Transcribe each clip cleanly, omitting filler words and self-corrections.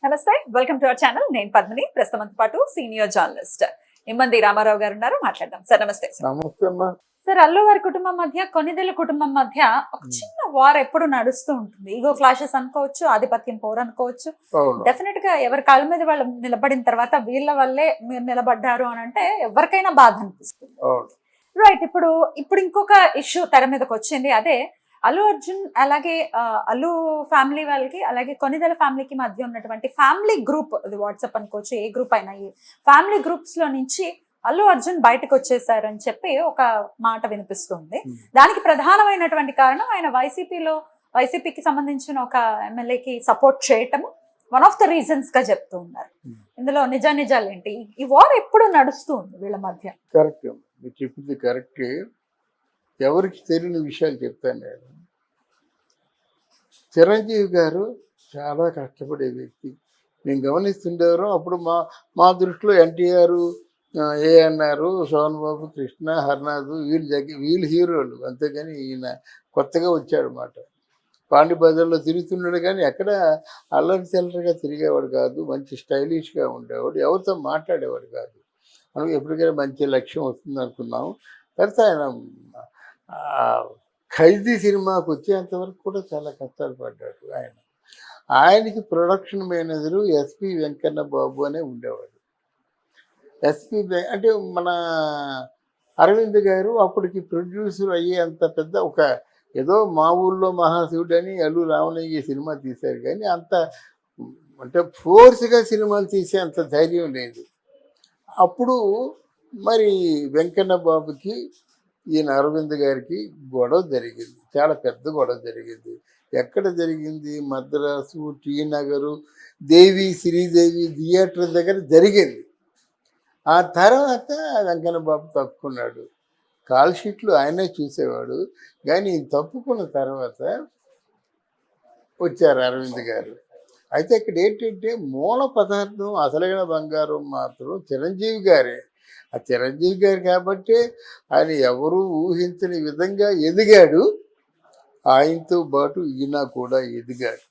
నమస్తే, welcome to our channel. నేను పద్మిని. ప్రస్తుతం పాటు సీనియర్ జర్నలిస్ట్ ఇమ్మంది రామారావు గారు ఉన్నారు. మాట్లాడదాం సార్. నమస్తే సార్. నమస్తే అమ్మా. సార్, అల్లు గారి కుటుంబం మధ్య, కొనిదెల కుటుంబం మధ్య ఒక చిన్న వార్ ఎప్పుడు నడుస్తూ ఉంటుంది. ఈగో క్లాషెస్ అనుకోవచ్చు, ఆధిపత్యం పోరు అనుకోవచ్చు. డెఫినెట్ గా ఎవరి కాళ్ళ మీద వాళ్ళు నిలబడిన తర్వాత వీళ్ళ వల్లే మీరు నిలబడ్డారు అని అంటే ఎవరికైనా బాధ అనిపిస్తుంది. రైట్. ఇప్పుడు ఇంకొక ఇష్యూ తెర మీదకి వచ్చింది. అదే అల్లు అర్జున్ అలాగే అల్లు ఫ్యామిలీ వాళ్ళకి అలాగే కొనిదెల ఫ్యామిలీకి మధ్య ఉన్నటువంటి ఫ్యామిలీ గ్రూప్, అది వాట్సాప్ అనుకోవచ్చు, ఏ గ్రూప్ అయినా, ఈ ఫ్యామిలీ గ్రూప్స్ లో నుంచి అల్లు అర్జున్ బయటకు వచ్చేసారు అని చెప్పి ఒక మాట వినిపిస్తుంది. దానికి ప్రధానమైనటువంటి కారణం ఆయన వైసీపీకి సంబంధించిన ఒక ఎమ్మెల్యేకి సపోర్ట్ చేయటము వన్ ఆఫ్ ద రీజన్స్ గా చెప్తూ ఉన్నారు. ఇందులో నిజాలు ఏంటి? ఈ వార్ ఎప్పుడు నడుస్తూ ఉంది వీళ్ళ మధ్య? కరెక్ట్, మీరు చెప్పింది కరెక్ట్. ఎవరికి తెలియని విషయాలు చెప్తాను నేను. చిరంజీవి గారు చాలా కష్టపడే వ్యక్తి. మేము గమనిస్తుండేవారు. అప్పుడు మా దృష్టిలో ఎన్టీఆర్, ఏఎన్ఆర్, సోన్ బాబు, కృష్ణ, హర్నాథ్ వీళ్ళు హీరోలు. అంతేగాని ఈయన కొత్తగా వచ్చాడనమాట. పాండి బజార్లో తిరుగుతున్నాడు, కానీ ఎక్కడ అల్లరి చిల్లరగా తిరిగేవాడు కాదు. మంచి స్టైలిష్గా ఉండేవాడు. ఎవరితో మాట్లాడేవాడు కాదు. మనకు ఎప్పటికైనా మంచి లక్ష్యం వస్తుంది అనుకున్నాం. తర్వాత ఆయన ఖైదీ సినిమాకు వచ్చేంతవరకు కూడా చాలా కష్టాలు పడ్డాడు. ఆయనకి ప్రొడక్షన్ మేనేజరు ఎస్పి వెంకన్న బాబు అనే ఉండేవాడు. అంటే మన అరవింద్ గారు అప్పటికి ప్రొడ్యూసర్ అయ్యేంత పెద్ద ఒక ఏదో మా ఊళ్ళో మహాశివుడు అని అల్లు రామలింగయ్య సినిమా తీశారు, కానీ అంత అంటే ఫోర్స్గా సినిమాలు తీసే అంత ధైర్యం లేదు. అప్పుడు మరి వెంకన్న బాబుకి ఈయన అరవింద్ గారికి గొడవ జరిగింది. చాలా పెద్ద గొడవ జరిగింది. ఎక్కడ జరిగింది? మద్రాసు, టీ నగరు, శ్రీదేవి థియేటర్ దగ్గర జరిగింది. ఆ తర్వాత వెంకన్న బాబు తప్పుకున్నాడు. కాల్ షీట్లు ఆయనే చూసేవాడు, కానీ ఈయన తప్పుకున్న తర్వాత వచ్చారు అరవింద్ గారు. అయితే ఇక్కడ ఏంటంటే మూల పదార్థం, అసలైన బంగారం మాత్రం చిరంజీవి గారే. ఆ చిరంజీవి గారు కాబట్టి ఆయన ఎవరు ఊహించని విధంగా ఎదిగాడు. ఆయనతో పాటు ఈయన కూడా ఎదిగాడు.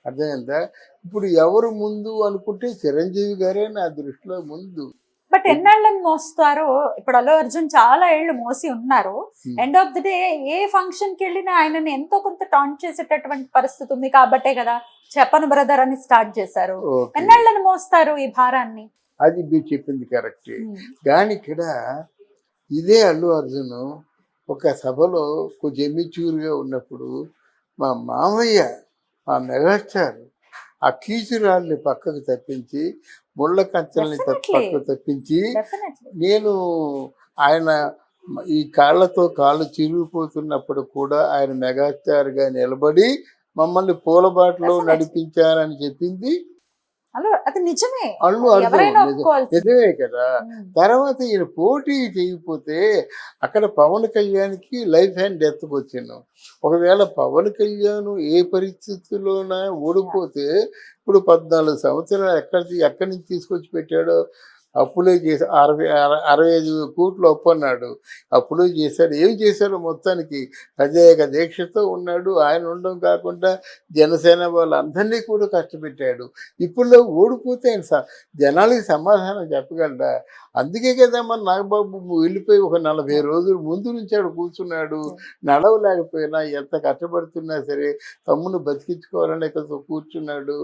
అర్థమైందా? ఇప్పుడు ఎవరు ముందు అనుకుంటే చిరంజీవి గారే నా దృష్టిలో ముందు. బట్ ఎన్నాళ్ళని మోస్తారు? ఇప్పుడు అల్లు అర్జున్ చాలా ఏళ్ళు మోసి ఉన్నారు. End of the day A function కి వెళ్ళినా ఆయనని ఎంతో కొంత టాంట్ చేసేటటువంటి పరిస్థితి ఉంది కాబట్టే కదా చెప్పను బ్రదర్ అని స్టార్ట్ చేశారు. ఎన్నాళ్ళని మోస్తారు ఈ భారాన్ని? అది మీరు చెప్పింది కరెక్టే. కానీ ఇక్కడ ఇదే అల్లు అర్జున్ ఒక సభలో కొంచెం ఎమ్మిచ్యూరుగా ఉన్నప్పుడు మా మామయ్య, మా మెగాస్టార్ ఆ కీచురాళ్ళని పక్కకు తప్పించి, ముళ్ళ కంచెల్ని పక్కకు తప్పించి, నేను ఆయన ఈ కాళ్ళతో కాళ్ళు చిరిగిపోతున్నప్పుడు కూడా ఆయన మెగాస్టార్గా నిలబడి మమ్మల్ని పూలబాటలో నడిపించారని చెప్పింది అది నిజమే. అల్లు అర్జున్ నిజమే కదా. తర్వాత ఈయన పోటీ చేయకపోతే అక్కడ పవన్ కళ్యాణ్కి లైఫ్ అండ్ డెత్కి వచ్చాను. ఒకవేళ పవన్ కళ్యాణ్ ఏ పరిస్థితుల్లోనా ఓడిపోతే ఇప్పుడు 14 సంవత్సరాలు ఎక్కడి నుంచి తీసుకొచ్చి పెట్టాడో అప్పులే చేసి 65 కోట్లు అప్పు అన్నాడు. అప్పులే చేశాడు. ఏం చేశాడు? మొత్తానికి ప్రత్యేక దీక్షతో ఉన్నాడు. ఆయన ఉండడం కాకుండా జనసేన వాళ్ళందరినీ కూడా కష్టపెట్టాడు. ఇప్పుడు ఓడిపోతే ఆయన జనాలకి సమాధానం చెప్పగలడా? అందుకే కదా మన నాగబాబు వెళ్ళిపోయి ఒక 40 రోజులు ముందు నుంచి ఆడు కూర్చున్నాడు. నడవలేకపోయినా, ఎంత కష్టపడుతున్నా సరే తమ్మును బతికించుకోవాలని కూర్చున్నాడు.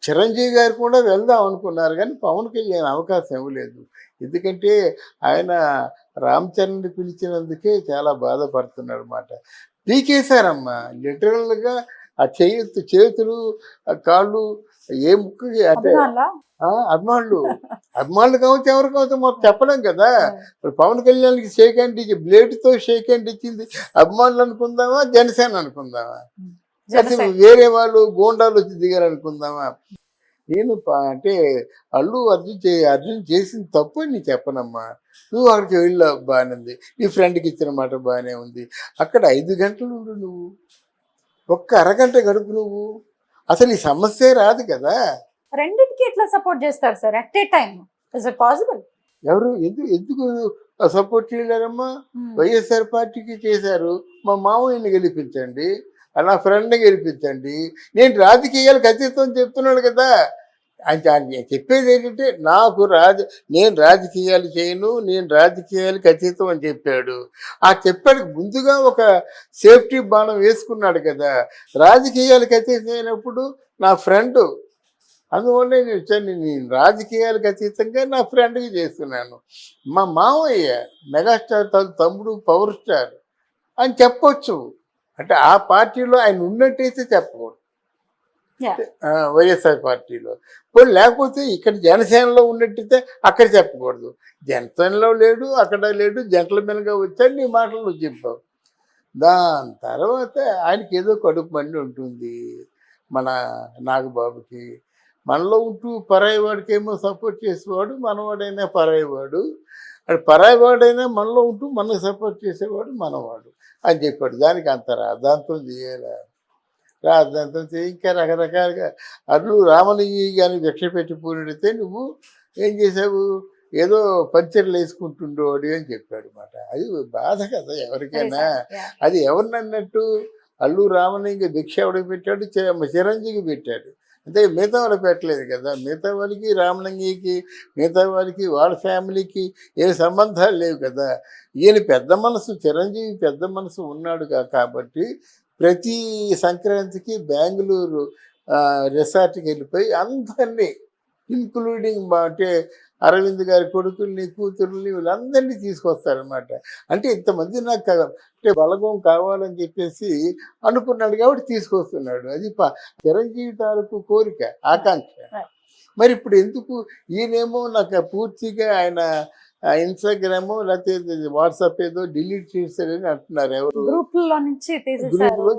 చిరంజీవి గారు కూడా వెళ్దాం అనుకున్నారు, కానీ పవన్ కళ్యాణ్ అవకాశం ఇవ్వలేదు. ఎందుకంటే ఆయన రామ్ చరణ్ని పిలిచినందుకే చాలా బాధపడుతున్నాడు అన్నమాట. పీకేశారమ్మా లిటరల్గా. ఆ చేతులు, ఆ కాళ్ళు, ఏ ముక్కకి అంటే అభిమానులు కావచ్చు, ఎవరు కావచ్చు, మొత్తం చెప్పలేం కదా. పవన్ కళ్యాణ్కి షేక్ హ్యాండ్ ఇచ్చి, బ్లేడ్తో షేక్ హ్యాండ్ ఇచ్చింది అభిమానులు అనుకుందామా, జనసేన అనుకుందామా, వేరే వాళ్ళు గోండాలు వచ్చి దిగారు అనుకుందామా? నేను అంటే అల్లు అర్జున్ చేసిన తప్పు అని నేను చెప్పనమ్మా. నువ్వు అక్కడికి వెళ్ళా బాగానే ఉంది, నీ ఫ్రెండ్కి ఇచ్చిన మాట బాగానే ఉంది. అక్కడ 5 గంటలు ఉండు, నువ్వు ఒక్క అరగంట గడుపు, నువ్వు అసలు ఈ సమస్య రాదు కదా. రెండింటికి ఎట్లా సపోర్ట్ చేస్తారు sir at a time? Is it possible? ఎవరు ఎందుకు సపోర్ట్ చేయలేరమ్మా? వైఎస్ఆర్ పార్టీకి చేశారు, మా మామయ్యని గెలిపించండి. నా ఫ్రెండ్ని గెలిపించండి. నేను రాజకీయాలకు అతీతం చెప్తున్నాడు కదా. ఆయన చెప్పేది ఏంటంటే నేను రాజకీయాలు చేయను, నేను రాజకీయాలకు అతీతం అని చెప్పాడు. ఆ చెప్పాడు ముందుగా ఒక సేఫ్టీ బాణం వేసుకున్నాడు కదా. రాజకీయాలకు అతీతం అయినప్పుడు నా ఫ్రెండ్, అందువల్ల నేను రాజకీయాలకు అతీతంగా నా ఫ్రెండ్కి చేస్తున్నాను. మా మామయ్య మెగాస్టార్ తమ్ముడు పవర్ స్టార్ అని చెప్పొచ్చు. అంటే ఆ పార్టీలో ఆయన ఉన్నట్టయితే చెప్పకూడదు, వైఎస్ఆర్ పార్టీలో. పోనీ లేకపోతే ఇక్కడ జనసేనలో ఉన్నట్టయితే అక్కడ చెప్పకూడదు. జనసేనలో లేడు, అక్కడ లేడు, జెంట్లమెన్గా వచ్చాడు, నీ మాటలు చెప్పావు. దాని తర్వాత ఆయనకి ఏదో కడుపు మండి ఉంటుంది మన నాగబాబుకి. మనలో ఉంటూ పరాయివాడికి ఏమో సపోర్ట్ చేసేవాడు, మనవాడైనా పరాయివాడు, అది పరాయివాడైనా మనలో ఉంటూ మనకు సపోర్ట్ చేసేవాడు మనవాడు అని చెప్పాడు. దానికి అంత రాద్ధాంతం చేయాలి, రాద్ధాంతం చేయి. ఇంకా రకరకాలుగా అల్లు రామలింగి కానీ భిక్ష పెట్టి పూడితే నువ్వు ఏం చేసావు, ఏదో పంచర్లు వేసుకుంటుండేవాడు అని చెప్పాడు మాట. అది బాధ కదా ఎవరికైనా. అది ఎవరిని అన్నట్టు, అల్లు రామలింగి భిక్ష ఎవడికి పెట్టాడు, చిరంజీవి పెట్టాడు. అంటే మిగతా వాళ్ళు పెట్టలేదు కదా. మిగతా వాళ్ళకి రామలింగికి, మిగతా వాళ్ళకి వాళ్ళ ఫ్యామిలీకి ఏ సంబంధాలు లేవు కదా. ఈయన పెద్ద మనసు, చిరంజీవి పెద్ద మనసు ఉన్నాడు కాబట్టి ప్రతి సంక్రాంతికి బెంగళూరు రిసార్ట్కి వెళ్ళిపోయి అందరినీ, ఇంక్లూడింగ్ అంటే అరవింద్ గారి కొడుకుల్ని, కూతుర్ని, వీళ్ళందరినీ తీసుకొస్తారనమాట. అంటే ఇంతమంది నాకు అంటే బలగం కావాలని చెప్పేసి అనుకున్నాడు కాబట్టి తీసుకొస్తున్నాడు. అది చిరంజీవి తాలూకు కోరిక, ఆకాంక్ష. మరి ఇప్పుడు ఎందుకు ఈయనేమో నాకు పూర్తిగా ఆయన ఇన్స్టాగ్రామ్ లేకపోతే వాట్సాప్ ఏదో డిలీట్ చేశారని అంటున్నారు. ఎవరు గ్రూప్లో నుంచి గ్రూప్లో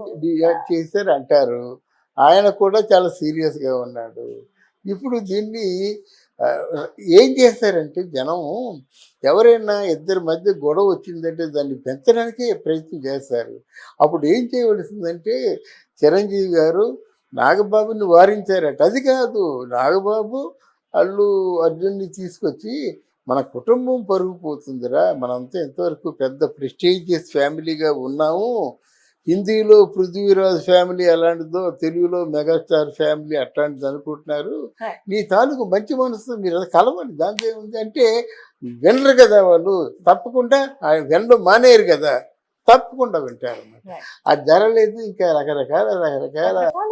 చేశారు అంటారు. ఆయన కూడా చాలా సీరియస్గా ఉన్నాడు. ఇప్పుడు దీన్ని ఏం చేస్తారంటే జనం, ఎవరైనా ఇద్దరి మధ్య గొడవ వచ్చిందంటే దాన్ని పెంచడానికే ప్రయత్నం చేస్తారు. అప్పుడు ఏం చేయవలసిందంటే చిరంజీవి గారు నాగబాబుని వారించారట. అది కాదు, నాగబాబు అల్లు అర్జున్ని తీసుకొచ్చి మన కుటుంబం పరుగు పోతుందిరా, మనంతా ఎంతవరకు పెద్ద ప్రెస్టీజియస్ ఫ్యామిలీగా ఉన్నాము, హిందీలో పృథ్వీరాజ్ ఫ్యామిలీ అలాంటిదో, తెలుగులో మెగాస్టార్ ఫ్యామిలీ అట్లాంటిది అనుకుంటున్నారు. నీ తాలూకు మంచి మనసు మీరు అది కలవండి, దాంతో ఏముంది అంటే వినరు కదా వాళ్ళు. తప్పకుండా వినడం మానేరు కదా, తప్పకుండా వింటారు అన్నమాట. అది జరగలేదు. ఇంకా రకరకాల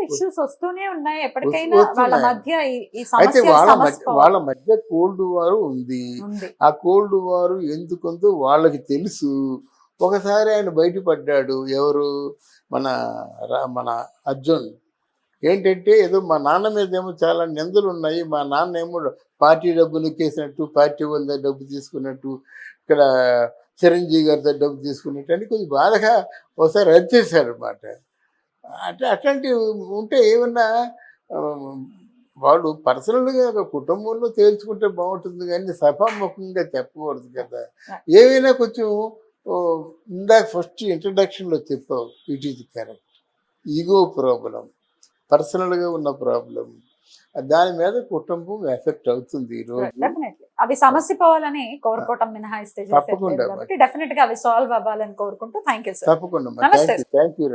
ఇష్యూస్ వస్తూనే ఉన్నాయి ఎప్పటికైనా. అయితే వాళ్ళ మధ్య కోల్డ్ వార్ ఉంది. ఆ కోల్డ్ వార్ ఎందుకుందో వాళ్ళకి తెలుసు. ఒకసారి ఆయన బయటపడ్డాడు. ఎవరు, మన అర్జున్. ఏంటంటే ఏదో మా నాన్న మీద ఏమో చాలా నిందలు ఉన్నాయి, మా నాన్న ఏమో పార్టీ డబ్బు నొక్కేసినట్టు, పార్టీ వాళ్ళ డబ్బు తీసుకున్నట్టు, ఇక్కడ చిరంజీవి గారితో డబ్బు తీసుకున్నట్టు అని కొంచెం బాధగా ఒకసారి రద్దేశాడు అనమాట. అంటే అట్లాంటివి ఉంటే ఏమన్నా వాళ్ళు పర్సనల్గా కుటుంబంలో తేల్చుకుంటే బాగుంటుంది, కానీ సభాముఖంగా చెప్పకూడదు కదా. ఏమైనా కొంచెం ఇందాక ఫస్ట్ ఇంట్రడక్షన్లో చెప్పావు, it is correct. Ego problem, పర్సనల్గా ఉన్న ప్రాబ్లం, దాని మీద కుటుంబం ఎఫెక్ట్ అవుతుంది ఈరోజు. అవి సమస్య పోవాలని కోరుకోవటం మినహాయిస్తే తప్పకుండా డెఫినెట్ గా అవి సాల్వ్ అవ్వాలని కోరుకుంటూ థ్యాంక్ యూ సార్. తప్పకుండా థ్యాంక్ యూ.